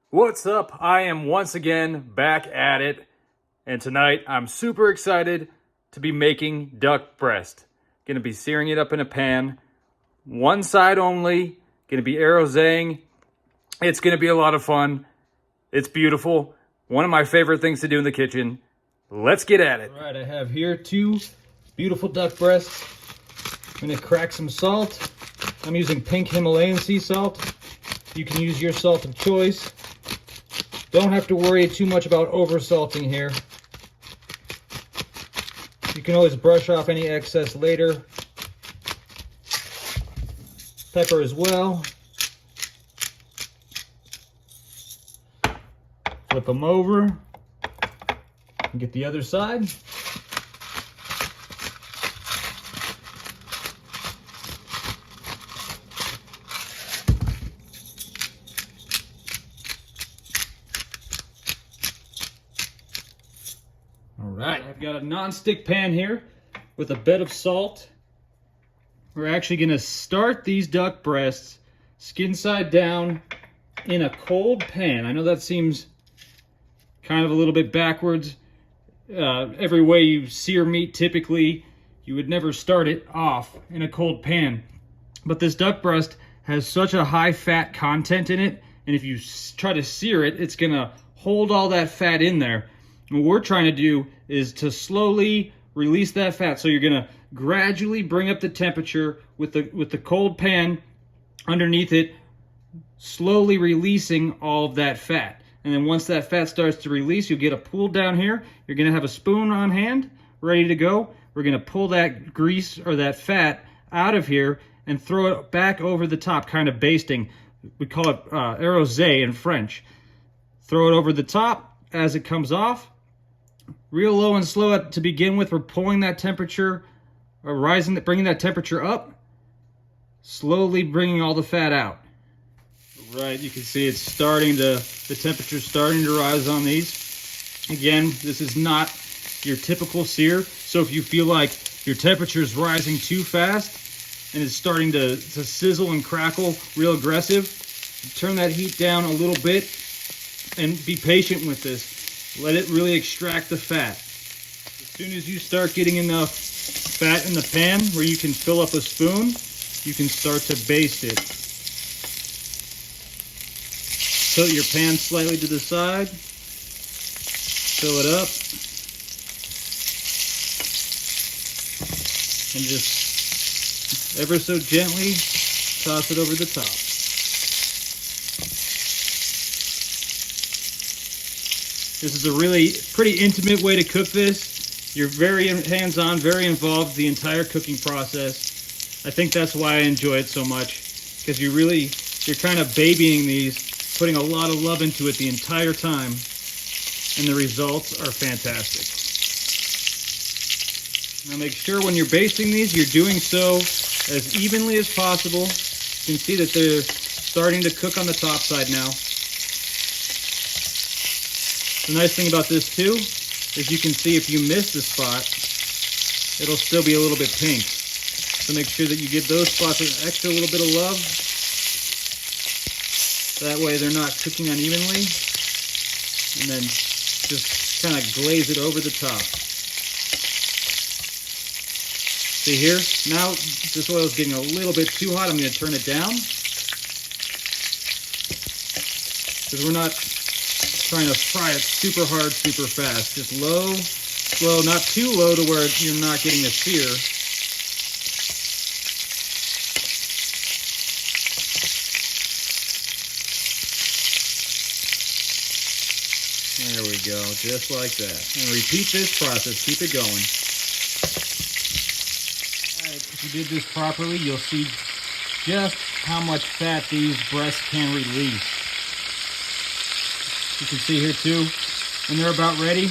What's up? I am once again back at it, and tonight I'm super excited to be making duck breast. Gonna be searing it up in a pan, one side only, gonna be arrow-zaying. It's gonna be a lot of fun. It's beautiful. One of my favorite things to do in the kitchen. Let's get at it. All right, I have here 2 beautiful duck breasts. I'm gonna crack some salt. I'm using pink Himalayan sea salt. You can use your salt of choice. Don't have to worry too much about over salting here. You can always brush off any excess later. Pepper as well. Flip them over and get the other side. All right, I've got a non-stick pan here with a bed of salt. We're actually gonna start these duck breasts skin side down in a cold pan. I know that seems kind of a little bit backwards. Every way you sear meat, typically, you would never start it off in a cold pan. But this duck breast has such a high fat content in it, and if you try to sear it, it's gonna hold all that fat in there. What we're trying to do is to slowly release that fat. So you're gonna gradually bring up the temperature with the cold pan underneath it, slowly releasing all of that fat. And then once that fat starts to release, you'll get a pool down here. You're gonna have a spoon on hand, ready to go. We're gonna pull that grease or that fat out of here and throw it back over the top, kind of basting. We call it arrosé in French. Throw it over the top as it comes off. Real low and slow to begin with. We're pulling that temperature, or bringing that temperature up, slowly bringing all the fat out. Right, you can see it's the temperature's starting to rise on these. Again, this is not your typical sear, so if you feel like your temperature is rising too fast and it's starting to sizzle and crackle real aggressive, turn that heat down a little bit and be patient with this. Let it really extract the fat. As soon as you start getting enough fat in the pan where you can fill up a spoon, you can start to baste it. Tilt your pan slightly to the side, fill it up, and just ever so gently toss it over the top. This is a really pretty intimate way to cook this. You're very hands-on, very involved the entire cooking process. I think that's why I enjoy it so much, because you're kind of babying these, putting a lot of love into it the entire time, and the results are fantastic. Now make sure when you're basting these, you're doing so as evenly as possible. You can see that they're starting to cook on the top side now. The nice thing about this too is you can see if you miss the spot, it'll still be a little bit pink. So make sure that you give those spots an extra little bit of love. That way they're not cooking unevenly. And then just kind of glaze it over the top. See here? Now this oil is getting a little bit too hot. I'm going to turn it down. Because we're not trying to fry it super hard, super fast. Just low, slow, not too low to where you're not getting a sear. There we go, just like that. And repeat this process, keep it going. All right, if you did this properly, you'll see just how much fat these breasts can release. You can see here too, when they're about ready,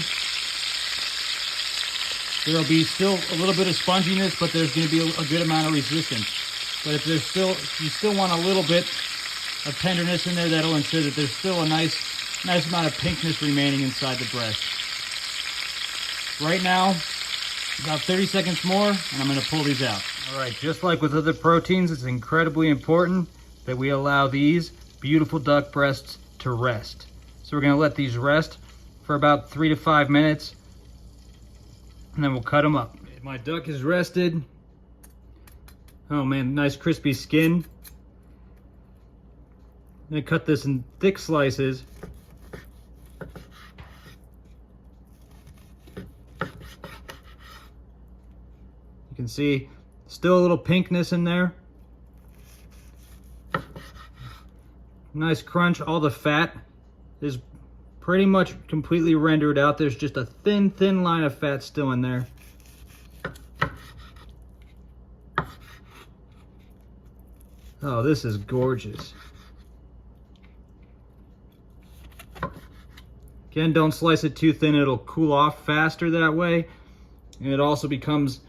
there'll be still a little bit of sponginess, but there's going to be a good amount of resistance. But if you still want a little bit of tenderness in there, that'll ensure that there's still a nice amount of pinkness remaining inside the breast. Right now, about 30 seconds more, and I'm going to pull these out. All right, just like with other proteins, it's incredibly important that we allow these beautiful duck breasts to to rest. So we're gonna let these rest for about 3 to 5 minutes, and then we'll cut them up. My duck is rested. Oh man, nice crispy skin. I'm gonna cut this in thick slices. You can see still a little pinkness in there. Nice crunch. All the fat is pretty much completely rendered out. There's just a thin line of fat still in there. Oh, this is gorgeous. Again, don't slice it too thin. It'll cool off faster that way. And it also becomes,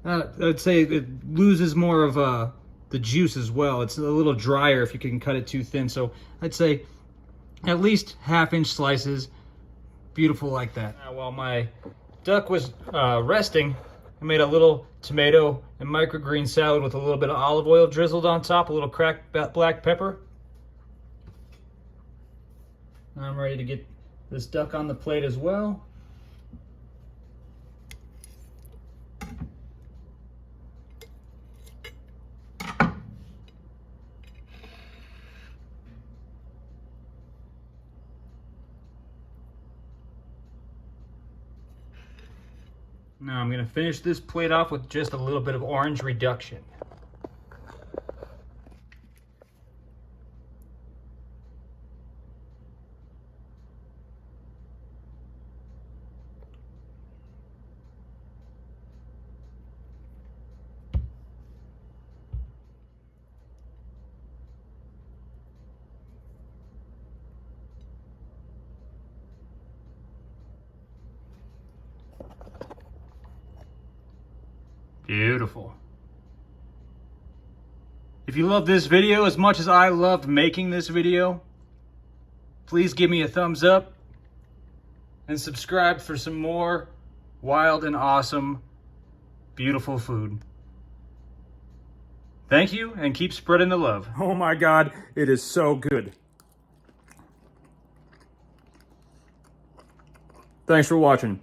I'd say it loses more of the juice as well. It's a little drier if you can cut it too thin. So I'd say at least 1/2-inch slices. Beautiful like that. Now, while my duck was resting, I made a little tomato and microgreen salad with a little bit of olive oil drizzled on top, a little cracked black pepper. Now I'm ready to get this duck on the plate as well. Now I'm going to finish this plate off with just a little bit of orange reduction. Beautiful. If you love this video as much as I loved making this video, please give me a thumbs up and subscribe for some more wild and awesome, beautiful food. Thank you, and keep spreading the love. Oh my God, it is so good. Thanks for watching.